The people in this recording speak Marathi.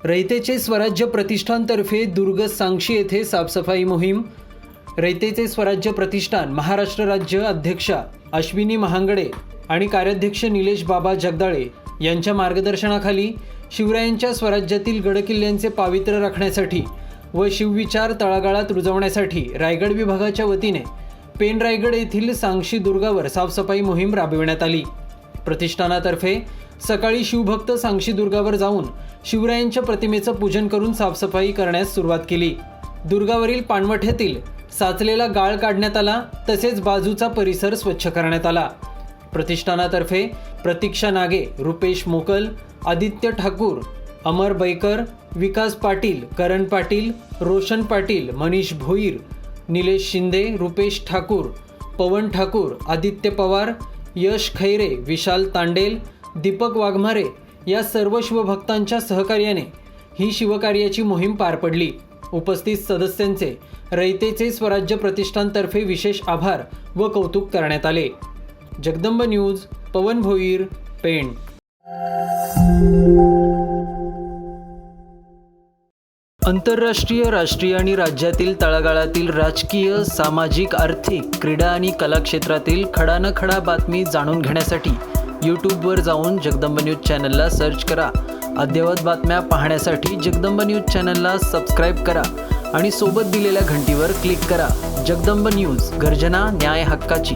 रयतेचे स्वराज्य प्रतिष्ठानतर्फे दुर्ग सांक्षी येथे साफसफाई मोहीम. रयतेचे स्वराज्य प्रतिष्ठान महाराष्ट्र राज्य अध्यक्षा अश्विनी महांगडे आणि कार्याध्यक्ष निलेश बाबा जगदाळे यांच्या मार्गदर्शनाखाली शिवरायांच्या स्वराज्यातील गडकिल्ल्यांचे पावित्र्य राखण्यासाठी व शिवविचार तळागाळात रुजवण्यासाठी रायगड विभागाच्या वतीने पेन रायगड येथील सांक्षी दुर्गावर साफसफाई मोहीम राबविण्यात आली. प्रतिष्ठानातर्फे सकाळी शिवभक्त सांक्षी दुर्गावर जाऊन शिवरायांच्या प्रतिमेचं पूजन करून साफसफाई करण्यास सुरुवात केली. दुर्गावरील पाणवठ्यातील साचलेला गाळ काढण्यात आला, तसेच बाजूचा परिसर स्वच्छ करण्यात आला. प्रतिष्ठानातर्फे प्रतीक्षा नागे, रुपेश मोकल, आदित्य ठाकूर, अमर बैकर, विकास पाटील, करण पाटील, रोशन पाटील, मनीष भोईर, निलेश शिंदे, रुपेश ठाकूर, पवन ठाकूर, आदित्य पवार, यश खैरे, विशाल तांडेल, दीपक वाघमारे या सर्व शिवभक्तांच्या सहकार्याने ही शिवकार्याची मोहीम पार पडली. उपस्थित सदस्यांचे रयतेचे स्वराज्य प्रतिष्ठानतर्फे विशेष आभार व कौतुक करण्यात आले. जगदंब न्यूज, पवन भोईर, पेण. आंतरराष्ट्रीय, राष्ट्रीय आणि राज्यातील तळागाळातील राजकीय, सामाजिक, आर्थिक, क्रीडा आणि कला क्षेत्रातील खडानखडा बातमी जाणून घेण्यासाठी यूट्यूबवर जाऊन जगदंब न्यूज चॅनलला सर्च करा. अद्ययावत बातम्या पाहण्यासाठी जगदंब न्यूज चॅनलला सबस्क्राईब करा आणि सोबत दिलेल्या घंटीवर क्लिक करा. जगदंब न्यूज, गर्जना न्याय हक्काची.